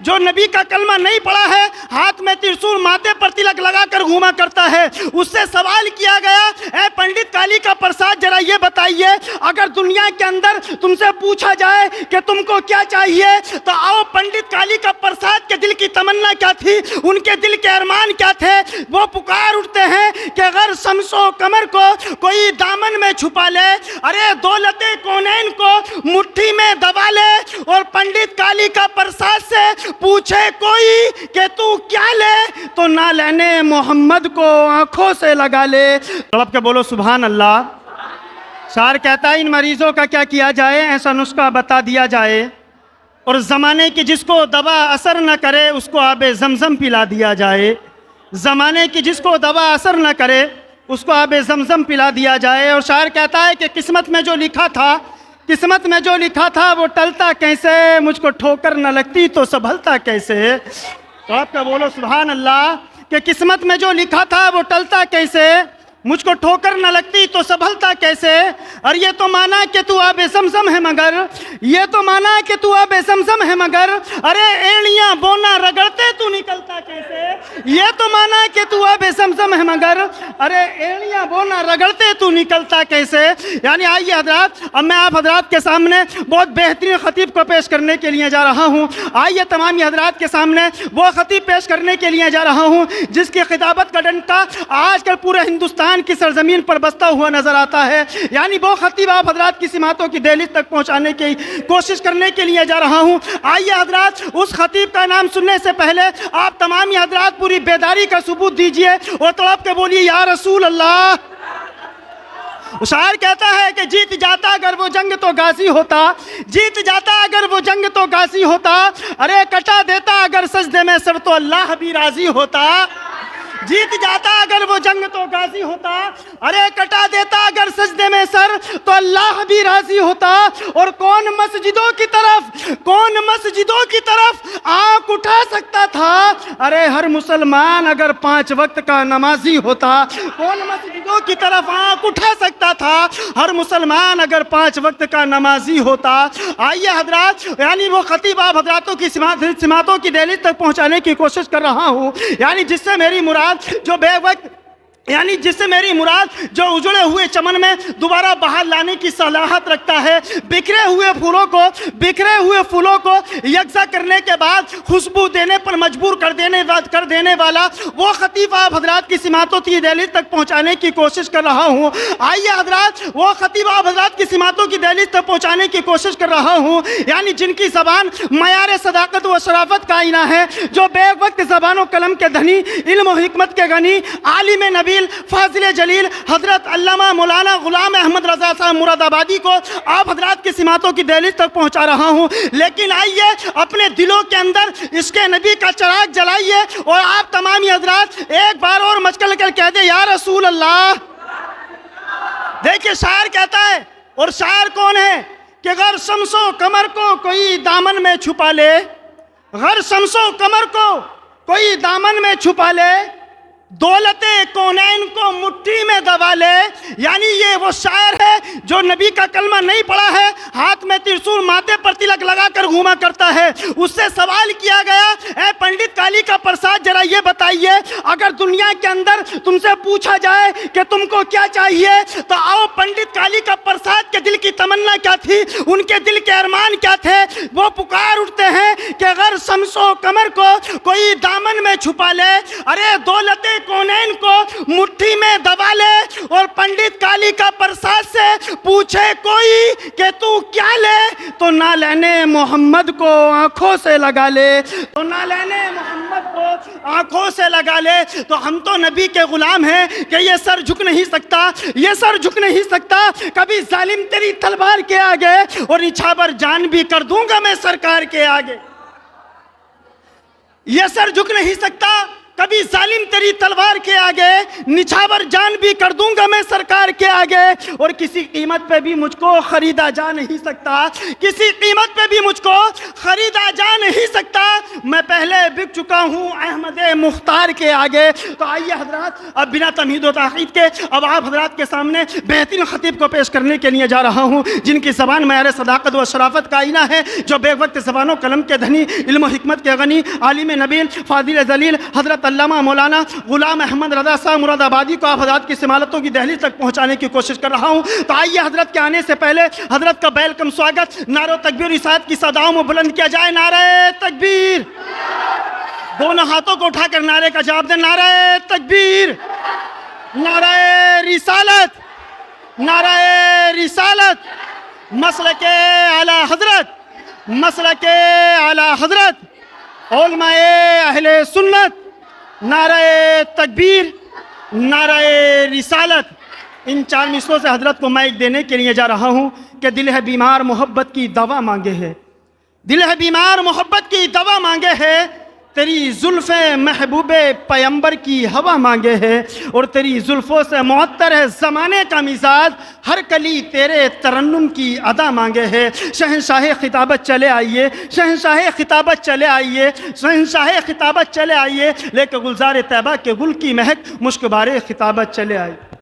جو نبی کا کلمہ نہیں پڑھا ہے، ہاتھ میں ترسول، ماتھے پر تلک لگا کر گھوما کرتا ہے، اس سے سوال کیا گیا، اے پنڈت کالی کا پرساد ذرا یہ بتائیے، اگر دنیا کے اندر تم سے پوچھا جائے کہ تم کو کیا چاہیے تو آؤ پنڈت کالی کا پرساد کے دل کی تمنا کیا تھی، ان کے دل کے ارمان کیا تھے؟ وہ پکار اٹھتے ہیں کہ اگر شمس و قمر کو کوئی دامن میں چھپا لے، ارے دولت کونین کو مٹھی میں دبا لے، اور پنڈت کالی کا پرساد سے پوچھے کوئی کہ تو کیا لے تو نہ لینے محمد کو آنکھوں سے لگا لے۔ تڑپ کے بولو سبحان اللہ۔ شاعر کہتا ہے ان مریضوں کا کیا کیا جائے، ایسا نسخہ بتا دیا جائے، اور زمانے کی جس کو دوا اثر نہ کرے اس کو آب زمزم پلا دیا جائے۔ زمانے کی جس کو دوا اثر نہ کرے اس کو آب زمزم پلا دیا جائے۔ اور شاعر کہتا ہے کہ قسمت میں جو لکھا تھا، قسمت میں جو لکھا تھا وہ ٹلتا کیسے، مجھ کو ٹھوکر نہ لگتی تو سنبھلتا کیسے۔ تو آپ کا بولو سبحان اللہ کہ قسمت میں جو لکھا تھا وہ ٹلتا کیسے، مجھ کو ٹھوکر نہ لگتی تو سنبھلتا کیسے۔ اور یہ تو مانا کہ تو آب زمزم ہے مگر، یہ تو مانا کہ تو آب زمزم ہے مگر، ارے ایڑیاں بونا رگڑتے تو نکلتا کیسے۔ یہ تو مانا کہ تو آب زمزم ہے مگر، ارے ایڑیاں بونا رگڑتے تو نکلتا کیسے۔ یعنی آئیے حضرات، اب میں آپ حضرات کے سامنے بہت بہترین خطیب کو پیش کرنے کے لیے جا رہا ہوں۔ آئیے تمامی حضرات کے سامنے وہ خطیب پیش کرنے کے لیے جا رہا ہوں جس کی خطابت کا ڈنکا آج کل پورے ہندوستان کی سرزمین پر بستا ہوا نظر آتا ہے۔ یعنی وہ خطیب آپ حضرات کی سماعتوں کی دہلیز تک پہنچانے کی کوشش کرنے کے لیے جا رہا ہوں۔ آئیے حضرات، اس خطیب کا نام سننے سے پہلے آپ تمامی حضرات پوری بیداری کا ثبوت دیجئے اور تڑپ کے بولیے یا رسول اللہ۔ شاعر کہتا ہے کہ جیت جاتا اگر وہ جنگ تو غازی ہوتا، جیت جاتا اگر وہ جنگ تو غازی ہوتا، ارے کٹا دیتا اگر سجدے میں سر تو اللہ بھی راضی ہوتا۔ جیت جاتا اگر وہ جنگ تو غازی ہوتا، ارے کٹا دیتا اگر سجدے میں سر تو اللہ بھی راضی ہوتا۔ اور کون مسجدوں کی طرف آنکھ اٹھا سکتا تھا، ارے ہر مسلمان اگر 5 وقت کا نمازی ہوتا۔ کون مسجدوں کی طرف آنکھ اٹھا سکتا تھا، ہر مسلمان اگر 5 وقت کا نمازی ہوتا۔ آئیے حضرات، یعنی وہ خطیب آپ حضراتوں کی سماعتوں کی دہلیز تک پہنچانے کی کوشش کر رہا ہوں، یعنی جس سے میری مراد جو بے وقت، یعنی جس سے میری مراد جو اجڑے ہوئے چمن میں دوبارہ بہار لانے کی صلاحیت رکھتا ہے، بکھرے ہوئے پھولوں کو یکجا کرنے کے بعد خوشبو دینے پر مجبور کر دینے والا وہ خطیب آپ حضرات کی سماعتوں کی دہلیز تک پہنچانے کی کوشش کر رہا ہوں۔ آئیے حضرات، وہ خطیب آپ حضرات کی سماعتوں کی دہلیز تک پہنچانے کی کوشش کر رہا ہوں، یعنی جن کی زبان معیار صداقت و شرافت کا آئینہ ہے، جو بے وقت زبان و قلم کے دھنی، علم و حکمت کے غنی، عالم نبیل، فاضل جلیل حضرت علامہ مولانا غلام احمد رضا صاحب مراد آبادی کو آپ حضرات کی سماعتوں کی دہلیز تک پہنچا رہا ہوں۔ لیکن آئیے اپنے دلوں کے اندر عشق نبی کا چراغ جلائیے اور آپ تمامی حضرات ایک بار اور مچکل کر کہہ دیں یا رسول اللہ۔ دیکھیں شاعر کہتا ہے، اور شاعر کون ہے کہ غر شمس و قمر کو کوئی دامن میں چھپا لے، غر شمس و قمر کو کوئی دامن میں چھپا لے، دولت کونین کو مٹھی میں دبا لے۔ یعنی یہ وہ شاعر ہے جو نبی کا کلمہ نہیں پڑھا ہے، ہاتھ میں ترسول، ماتھے پر تلک لگا کر گھوما کرتا ہے۔ اس سے سوال کیا گیا، اے پنڈت کالی کا پرساد ذرا یہ بتائیے، اگر دنیا کے اندر تم سے پوچھا جائے کہ تم کو کیا چاہیے تو آؤ پنڈت کالی کا پرساد کے دل کی تمنا کیا تھی، ان کے دل کے ارمان کیا تھے۔ وہ پکار اٹھتے ہیں کہ اگر شمس و قمر کو کوئی دامن میں چھپا لے، ارے دولت کونین کو مٹھی میں دبا لے، اور پنڈت کالی کا پرساد سے پوچھے کوئی کہ تو کیا لے تو نہ لینے محمد کو آنکھوں سے لگا لے، تو نہ لینے محمد کو آنکھوں سے لگا لے۔ تو ہم تو نبی کے غلام ہیں کہ یہ سر جھک نہیں سکتا، یہ سر جھک نہیں سکتا کبھی ظالم تیری تلوار کے آگے، اور نچھاور جان بھی کر دوں گا میں سرکار کے آگے۔ یہ سر جھک نہیں سکتا کبھی ظالم تیری تلوار کے آگے، نچھاور جان بھی کر دوں گا میں سرکار کے آگے، اور کسی قیمت پہ بھی مجھ کو خریدا جا نہیں سکتا، کسی قیمت پہ بھی مجھ کو خریدا جا نہیں سکتا۔ میں پہلے بک چکا ہوں احمد مختار کے آگے. تو آئیے حضرات اب بنا تمہید و تاخیر کے اب آپ حضرات کے سامنے بہترین خطیب کو پیش کرنے کے لیے جا رہا ہوں جن کی زبان معیار صداقت و شرافت کا آئینہ ہے, جو بے وقت زبان و قلم کے دھنی, علم و حکمت کے غنی, عالم نبیل, فاضل ذلیل حضرت علامہ مولانا غلام احمد رضا صاحب مراد آبادی کو آپ حضرات کی سمالتوں کی دہلیز تک پہنچانے کی کوشش کر رہا ہوں. تو آئیے حضرت کے آنے سے پہلے حضرت کا ویلکم سواگت نعرہ تکبیر رسالت کی صداؤں میں بلند کیا جائے. نعرہ تکبیر, دونوں ہاتھوں کو اٹھا کر نعرے کا جواب دیں. نعرہ تکبیر, نعرہ رسالت, نعرہ رسالت. مسلک اعلی حضرت, مسلک اعلی حضرت علماء اہل سنت. نعرہ تکبیر, نعرہ رسالت. ان چار مصروں سے حضرت کو مائک دینے کے لیے جا رہا ہوں کہ دل ہے بیمار محبت کی دوا مانگے ہے, دل ہے بیمار محبت کی دوا مانگے ہے, تیری زلف محبوب پیمبر کی ہوا مانگے ہے, اور تیری زلفوں سے معطر ہے زمانے کا مزاج, ہر کلی تیرے ترنم کی ادا مانگے ہے. شہنشاہ خطابت چلے آئیے, شہنشاہ خطابت چلے آئیے, شہنشاہ خطابت چلے آئیے, لے کے گلزار طیبہ کے گل کی مہک مشک بارے خطابت چلے آئیے.